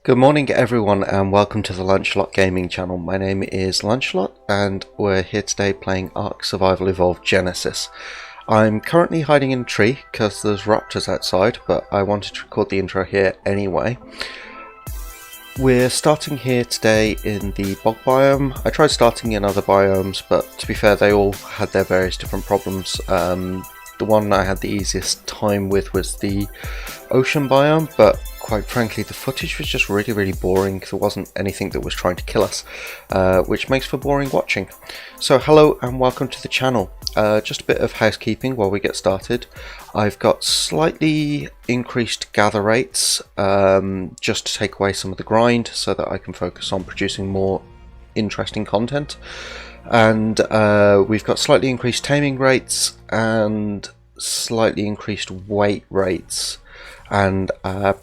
Good morning everyone and welcome to the Lunchlot Gaming channel. My name is Lunchlot and we're here today playing Ark Survival Evolved Genesis. I'm currently hiding in a tree because there's raptors outside, but I wanted to record the intro here anyway. We're starting here today in the Bog Biome. I tried starting in other biomes, but to be fair they all had their various different problems. The one I had the easiest time with was the ocean biome, but quite frankly the footage was just really boring. There wasn't anything that was trying to kill us, which makes for boring watching. So hello and welcome to the channel. Just a bit of housekeeping while we get started. I've got slightly increased gather rates just to take away some of the grind so that I can focus on producing more interesting content. And we've got slightly increased taming rates and slightly increased weight rates, and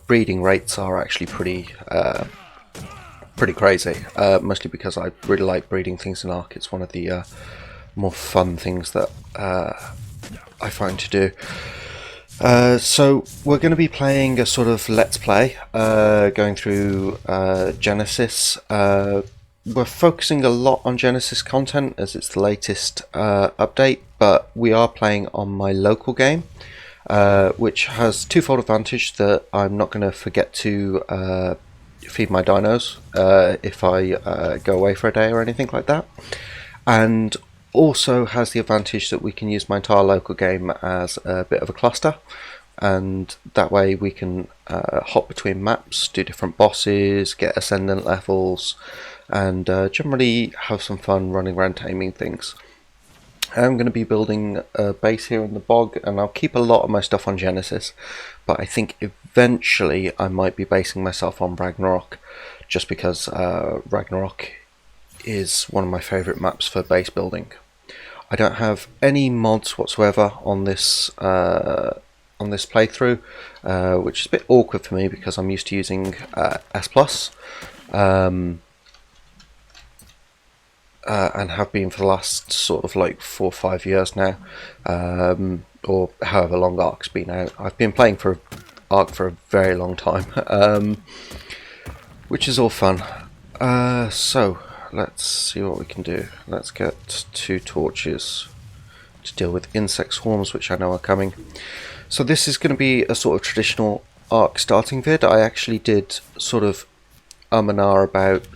breeding rates are actually pretty crazy, mostly because I really like breeding things in Ark. It's one of the more fun things that I find to do. So we're going to be playing a sort of let's play, going through Genesis. We're focusing a lot on Genesis content as it's the latest update, but we are playing on my local game, which has twofold advantage: that I'm not going to forget to feed my dinos if I go away for a day or anything like that, and also has the advantage that we can use my entire local game as a bit of a cluster, and that way we can hop between maps, do different bosses, get ascendant levels, and generally have some fun running around taming things. I'm going to be building a base here in the bog, and I'll keep a lot of my stuff on Genesis, but I think eventually I might be basing myself on Ragnarok, just because Ragnarok is one of my favourite maps for base building. I don't have any mods whatsoever on this playthrough, which is a bit awkward for me because I'm used to using S+. And have been for the last sort of like 4 or 5 years now, or however long Ark's been out. I've been playing for Ark for a very long time, which is all fun. So let's see what we can do. Let's get 2 torches to deal with insect swarms, which I know are coming. So this is going to be a sort of traditional Ark starting vid. I actually did sort of and ah about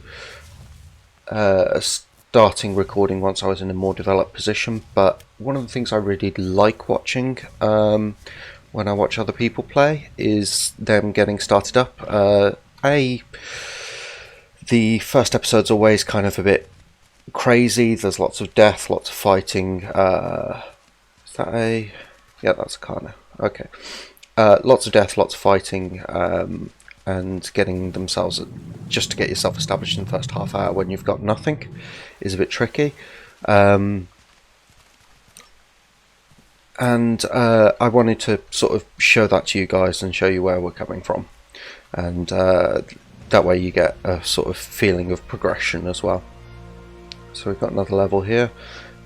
starting recording once I was in a more developed position, but one of the things I really like watching when I watch other people play is them getting started up. The first episode's always kind of a bit crazy. There's lots of death, lots of fighting. Is that a... yeah, that's a car now. Okay. Lots of death, lots of fighting, and getting themselves, just to get yourself established in the first half hour when you've got nothing, is a bit tricky. And I wanted to sort of show that to you guys and show you where we're coming from, and that way you get a sort of feeling of progression as well. So we've got another level here.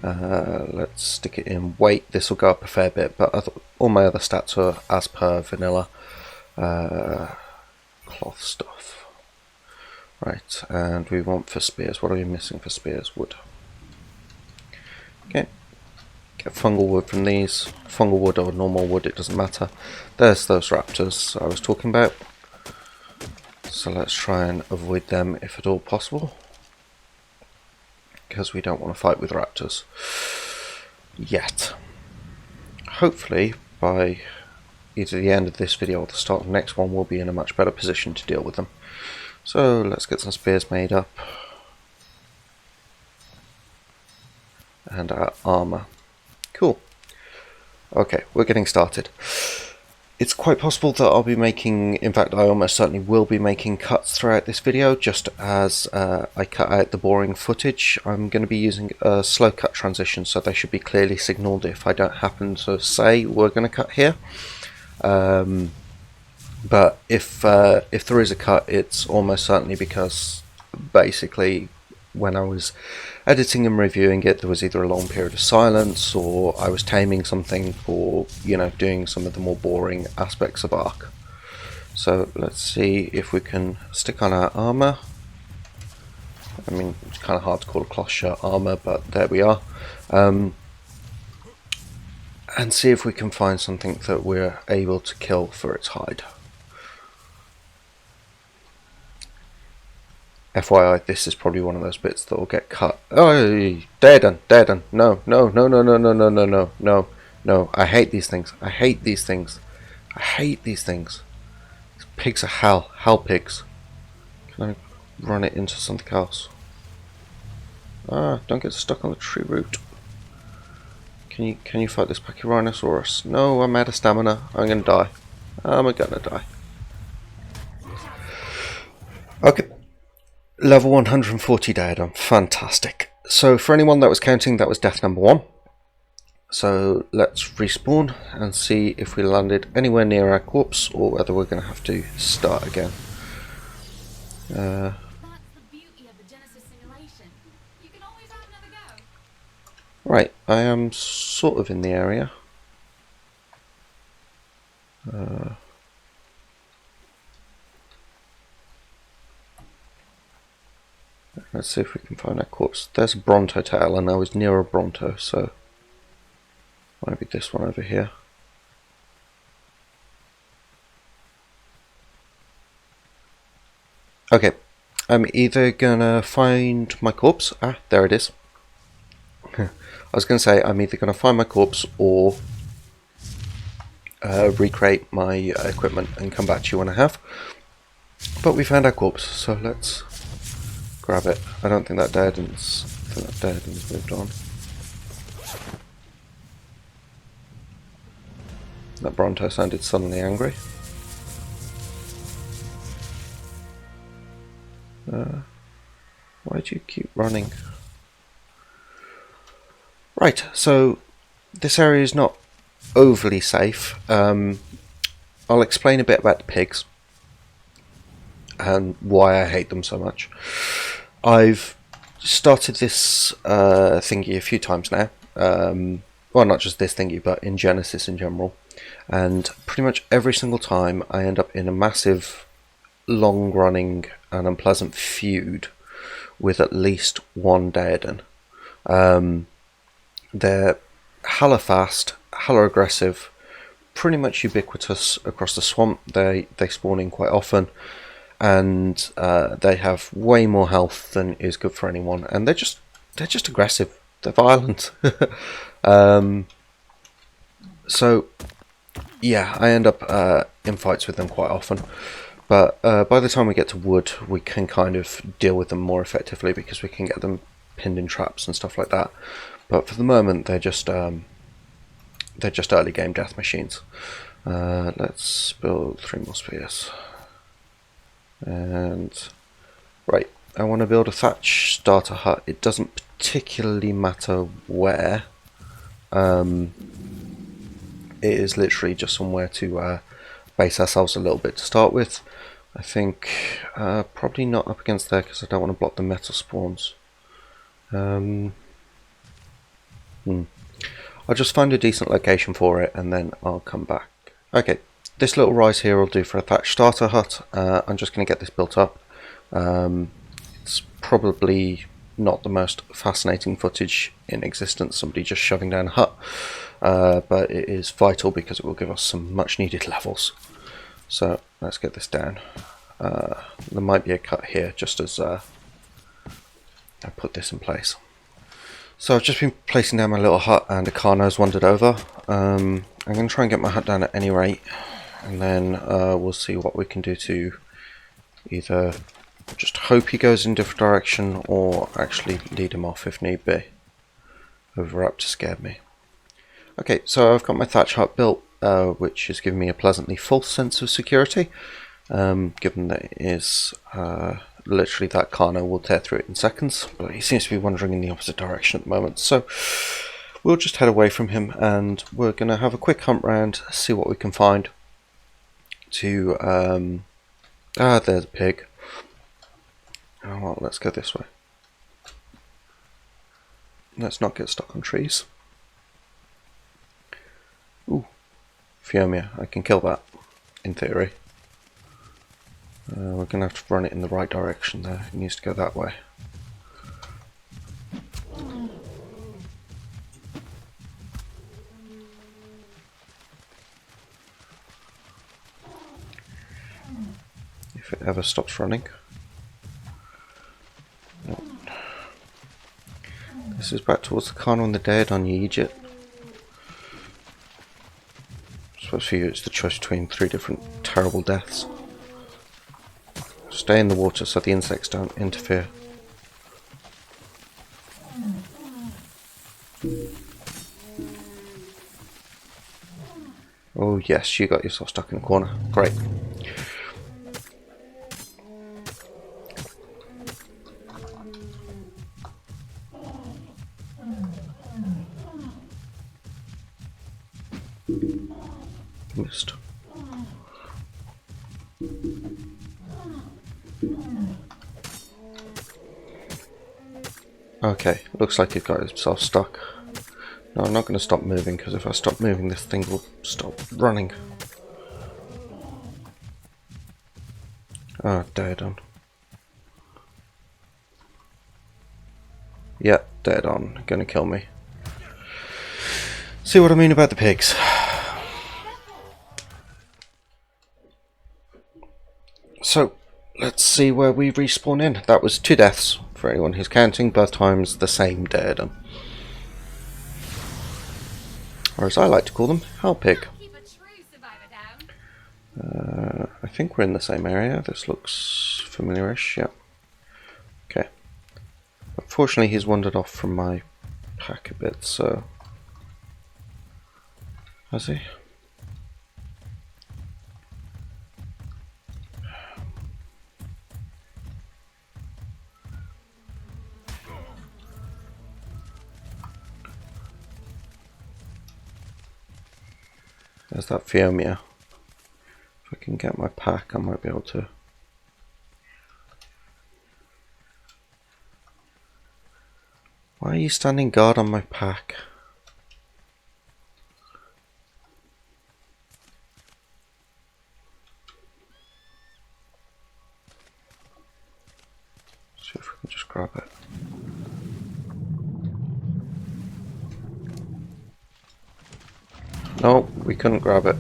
Let's stick it in weight. This will go up a fair bit, but all my other stats are as per vanilla. Cloth stuff. Right, and we want for spears. What are we missing for spears? Wood. Okay. Get fungal wood from these. Fungal wood or normal wood, it doesn't matter. There's those raptors I was talking about. So let's try and avoid them if at all possible, because we don't want to fight with raptors yet. Hopefully by either the end of this video or the start of the next one we'll be in a much better position to deal with them. So let's get some spears made up and our armor. Cool. Okay, we're getting started. It's quite possible that I'll be making, in fact I almost certainly will be making cuts throughout this video, just as I cut out the boring footage. I'm going to be using a slow cut transition, so they should be clearly signalled if I don't happen to say we're going to cut here. But if there is a cut, it's almost certainly because basically when I was editing and reviewing it, there was either a long period of silence, or I was taming something, or, you know, doing some of the more boring aspects of Ark. So let's see if we can stick on our armor. I mean, it's kind of hard to call a cloth shirt armor, but there we are. And see if we can find something that we're able to kill for its hide. FYI, this is probably one of those bits that will get cut. Oh, dead on. No. I hate these things. I hate these things. These pigs are hell. Hell pigs. Can I run it into something else? Ah, don't get stuck on the tree root. Can you fight this Pachyrhinosaurus? No, I'm out of stamina. I'm gonna die. I'm gonna die. Okay. Level 140 diadem. Fantastic. So for anyone that was counting, that was death number 1. So let's respawn and see if we landed anywhere near our corpse or whether we're going to have to start again. That's the beauty of the Genesis simulation. You can always have another go. Right, I am sort of in the area. Let's see if we can find our corpse. There's a Bronto tail and I was near a Bronto, so might be this one over here. Okay, I'm either gonna find my corpse. Ah, there it is. I was gonna say I'm either gonna find my corpse or recreate my equipment and come back to you when I have. But we found our corpse, so let's grab it. I don't think that diadem's moved on. That Bronto sounded suddenly angry. Why do you keep running? Right, so this area is not overly safe. I'll explain a bit about the pigs and why I hate them so much. I've started this thingy a few times now. Well, not just this thingy, but in Genesis in general. And pretty much every single time I end up in a massive, long-running and unpleasant feud with at least one Daedon. They're hella fast, hella aggressive, pretty much ubiquitous across the swamp. They spawn in quite often, and they have way more health than is good for anyone. And they're just aggressive. They're violent. So yeah, I end up in fights with them quite often. But by the time we get to wood, we can kind of deal with them more effectively because we can get them pinned in traps and stuff like that. But for the moment, they're just early game death machines. Let's build 3 more spears. And right, I want to build a thatch starter hut. It doesn't particularly matter where. It is literally just somewhere to base ourselves a little bit to start with. I think probably not up against there because I don't want to block the metal spawns. I'll just find a decent location for it and then I'll come back. Okay, this little rise here will do for a thatch starter hut. I'm just going to get this built up. It's probably not the most fascinating footage in existence, somebody just shoving down a hut, but it is vital because it will give us some much needed levels. So let's get this down. There might be a cut here just as I put this in place. So I've just been placing down my little hut and a Carno's wandered over. I'm going to try and get my hut down at any rate, and then we'll see what we can do to either just hope he goes in a different direction or actually lead him off if need be. Overwrap to scare me. Okay, so I've got my thatch hut built, which is giving me a pleasantly false sense of security, given that it is literally that Carno will tear through it in seconds, but he seems to be wandering in the opposite direction at the moment, so we'll just head away from him and we're going to have a quick hunt round, see what we can find to there's a pig. Oh well, let's go this way. Let's not get stuck on trees. Ooh, Fiomia, I can kill that, in theory. We're going to have to run it in the right direction there. It needs to go that way. If it ever stops running. Nope. This is back towards the Carno and the Dead on Egypt. I suppose for you it's the choice between 3 different terrible deaths. Stay in the water so the insects don't interfere. Oh yes, you got yourself stuck in a corner. Great. Missed. Okay, looks like it got itself stuck. No, I'm not going to stop moving, because if I stop moving this thing will stop running. Ah, dead on. Yeah, dead on. Gonna kill me. See what I mean about the pigs. So, let's see where we respawn in. That was 2 deaths for anyone who's counting, both times the same dead. Or as I like to call them, Hell Pig. I think we're in the same area. This looks familiarish, yeah. Okay. Unfortunately, he's wandered off from my pack a bit, so... Has he? There's that Fiomia. If I can get my pack, I might be able to. Why are you standing guard on my pack? See if we can just grab it. No, we couldn't grab it.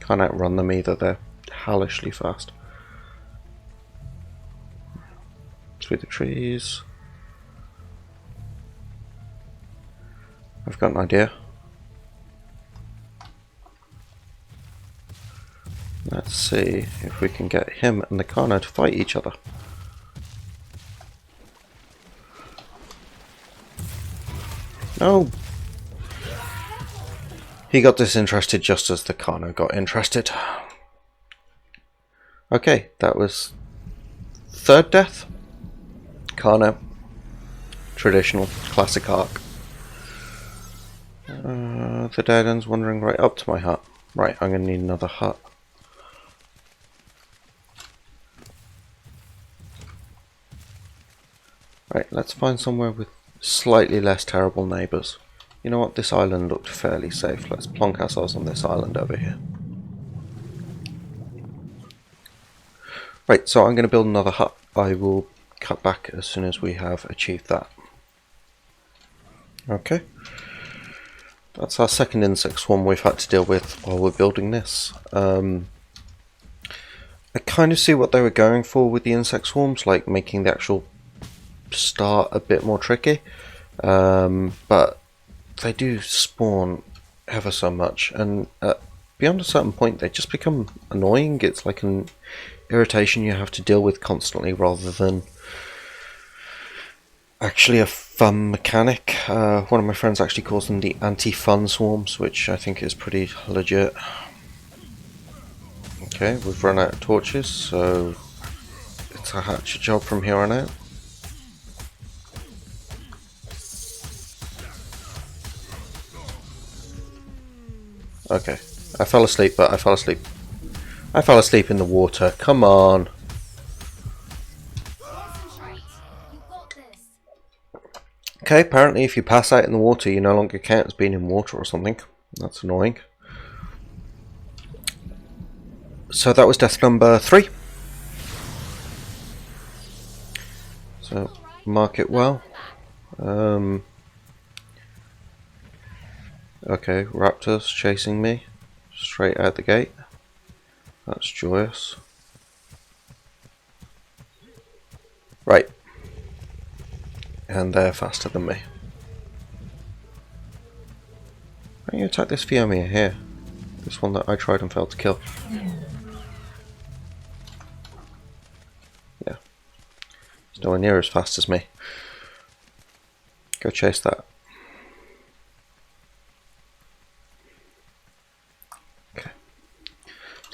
Can't outrun them either, they're hellishly fast. Through the trees. I've got an idea. Let's see if we can get him and the Carno to fight each other. No! He got disinterested just as the Carno got interested. Okay, that was 3rd death. Carno. Traditional, classic Ark. The dead end's wandering right up to my hut. Right, I'm going to need another hut. Right, let's find somewhere with slightly less terrible neighbours. You know what, this island looked fairly safe. Let's plonk ourselves on this island over here. Right, so I'm going to build another hut. I will cut back as soon as we have achieved that. Okay. That's our 2nd insect swarm we've had to deal with while we're building this. I kind of see what they were going for with the insect swarms, like making the actual start a bit more tricky. But they do spawn ever so much, and beyond a certain point they just become annoying. It's like an irritation you have to deal with constantly rather than actually a fun mechanic. One of my friends actually calls them the anti-fun swarms, which I think is pretty legit. Okay, we've run out of torches, so it's a hatchet job from here on out. Okay, I fell asleep, but I fell asleep. I fell asleep in the water, come on! Okay, apparently if you pass out in the water you no longer count as being in water or something. That's annoying. so that was death number 3. So mark it well. Okay, raptors chasing me straight out the gate. That's joyous. Right. And they're faster than me. Why don't you attack this Fiomia here? This one that I tried and failed to kill. Yeah. It's nowhere near as fast as me. Go chase that. Okay.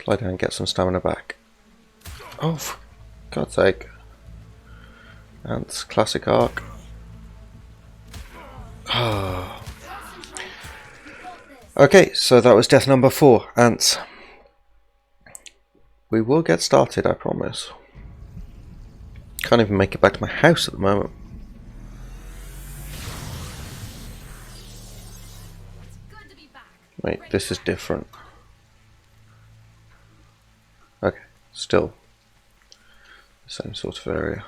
Lie down and get some stamina back. Oh, for God's sake. Ants, classic Ark. Ah. Okay, so that was death number 4, ants. We will get started, I promise. Can't even make it back to my house at the moment. Wait, this is different. Okay, still the same sort of area.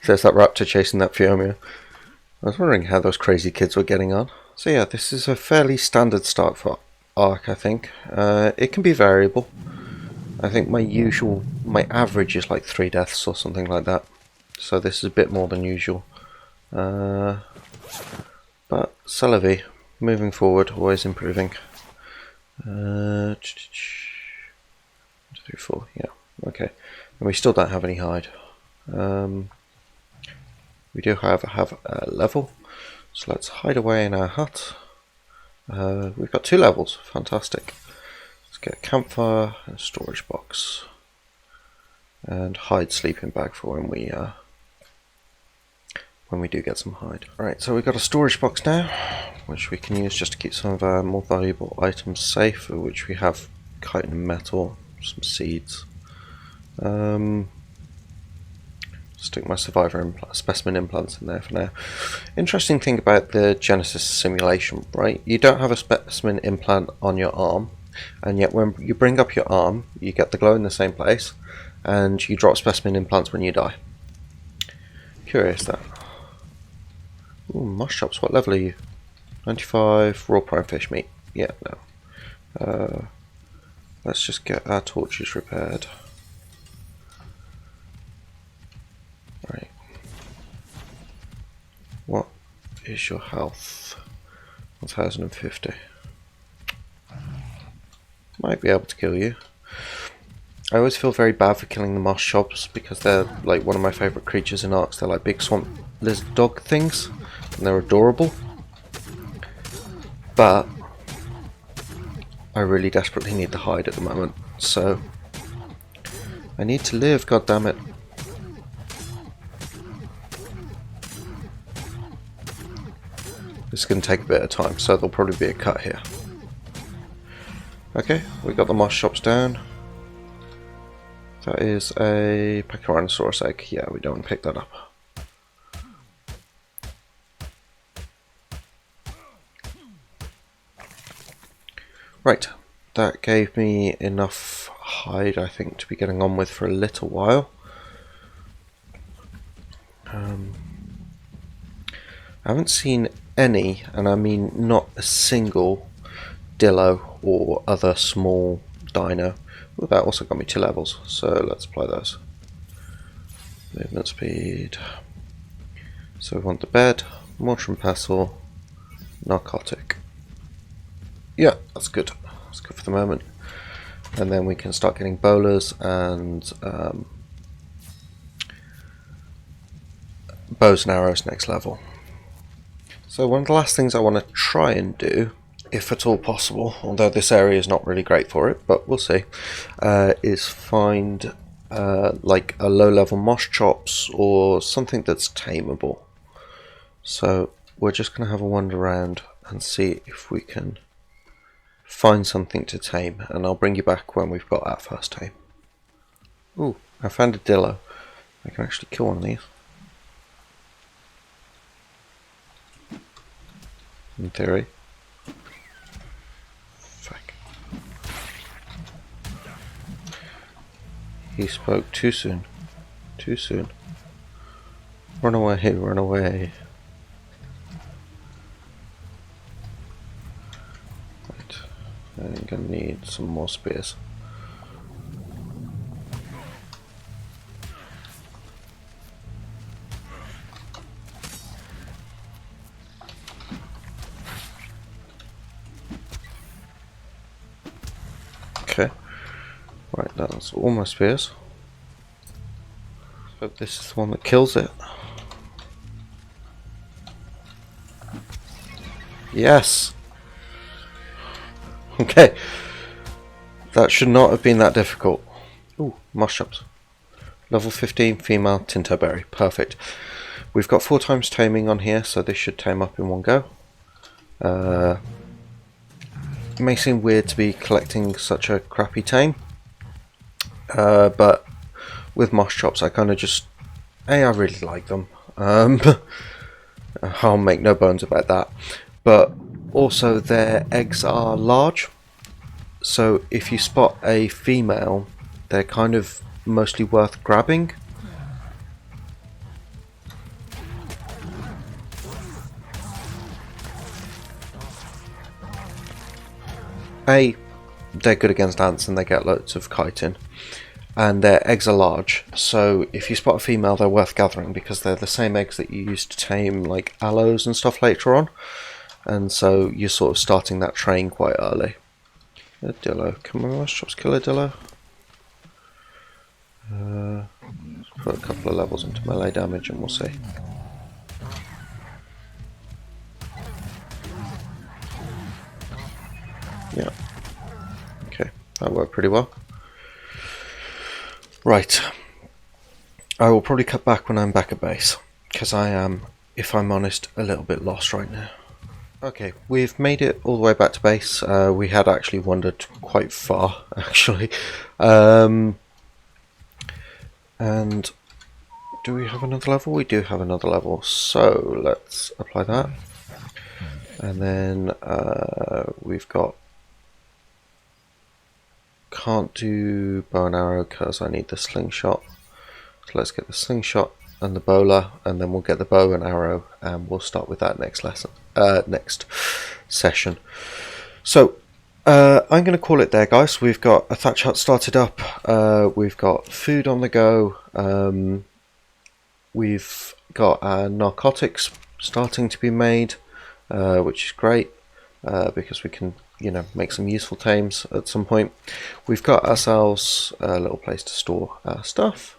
There's that raptor chasing that Fiomia. I was wondering how those crazy kids were getting on. So yeah, this is a fairly standard start for Ark, I think. It can be variable. I think my average is like 3 deaths or something like that. So this is a bit more than usual. But c'est la vie. Moving forward, always improving. 1, 2, 3, 4, yeah, okay. And we still don't have any hide. We do however have a level, so let's hide away in our hut. We've got 2 levels, fantastic. Let's get a campfire and a storage box. And hide sleeping bag for when we do get some hide. Alright, so we've got a storage box now, which we can use just to keep some of our more valuable items safe, for which we have chitin metal, some seeds. Stick my survivor specimen implants in there for now. Interesting thing about the Genesis simulation, right? You don't have a specimen implant on your arm, and yet when you bring up your arm, you get the glow in the same place, and you drop specimen implants when you die. Curious that. Ooh, moss chops, what level are you? 95, raw prime fish meat. Yeah, no. Let's just get our torches repaired. Right. What is your health? 1050. Might be able to kill you. I always feel very bad for killing the moss chops because they're like one of my favourite creatures in Arks. They're like big swamp lizard dog things, and they're adorable. But I really desperately need the hide at the moment, so I need to live, goddammit. This is going to take a bit of time, so there'll probably be a cut here. Okay, we got the moss chops down. That is a Pachyrhinosaurus egg. Yeah, we don't want to pick that up. Right, that gave me enough hide, I think, to be getting on with for a little while. I haven't seen any, and I mean not a single, dillo or other small dino. Well, that also got me 2 levels, so let's apply those. Movement speed. So we want the bed, mortar and pestle, narcotic. Yeah, that's good. That's good for the moment. And then we can start getting bowlers and bows and arrows next level. So one of the last things I want to try and do, if at all possible, although this area is not really great for it, but we'll see, is find like a low-level moss chops or something that's tameable. So we're just going to have a wander around and see if we can find something to tame, and I'll bring you back when we've got our first tame. Ooh, I found a dillo. I can actually kill one of these. In theory. He spoke too soon. Too soon. Run away, run away. Right. I'm gonna need some more spears. Okay. Right, that's all my spears. So this is the one that kills it. Yes! Okay. That should not have been that difficult. Ooh, mushrooms. Level 15 female Tintoberry. Perfect. We've got 4 times taming on here, so this should tame up in one go. It may seem weird to be collecting such a crappy tame, but with moss chops I kind of just... I really like them. I'll make no bones about that. But also their eggs are large, so if you spot a female, they're kind of mostly worth grabbing. They're good against ants and they get loads of chitin, and their eggs are large, so if you spot a female they're worth gathering because they're the same eggs that you use to tame like aloes and stuff later on, and so you're sort of starting that train quite early. A dillo. Can my mouse chops kill a dillo? Let's put a couple of levels into melee damage and we'll see. Yeah. Okay, that worked pretty well. Right. I will probably cut back when I'm back at base, because I am, if I'm honest, a little bit lost right now. Okay, we've made it all the way back to base. We had actually wandered quite far, actually. And do we have another level? We do have another level, so let's apply that. And then we've got... Can't do bow and arrow because I need the slingshot. So let's get the slingshot and the bowler, and then we'll get the bow and arrow, and we'll start with that next lesson, next session. So I'm going to call it there, guys. We've got a thatch hut started up. We've got food on the go. We've got narcotics starting to be made, which is great because we can, you know, make some useful tames at some point. We've got ourselves a little place to store our stuff,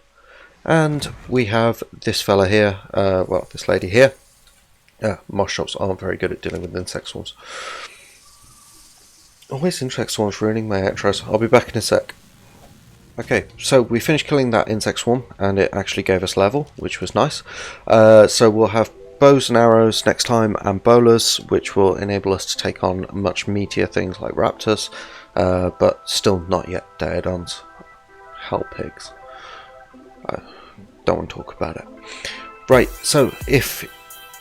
and we have this fella here, well, this lady here. Moss shops aren't very good at dealing with insect swarms. Always insect swarms ruining my extras. I'll be back in a sec. Okay, so we finished killing that insect swarm, and it actually gave us level, which was nice. So we'll have bows and arrows next time, and bowlers, which will enable us to take on much meatier things like raptors, but still not yet daedons. Hell pigs. I don't want to talk about it. Right, so if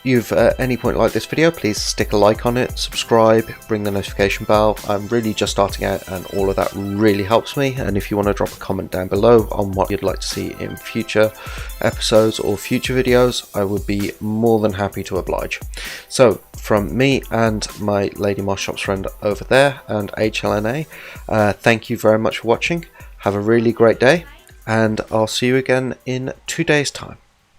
you've at any point liked this video, please stick a like on it, subscribe, ring the notification bell. I'm really just starting out and all of that really helps me, and if you want to drop a comment down below on what you'd like to see in future episodes or future videos, I would be more than happy to oblige. So from me and my Lady Moss Shops friend over there and HLNA, thank you very much for watching. Have a really great day, and I'll see you again in 2 days time.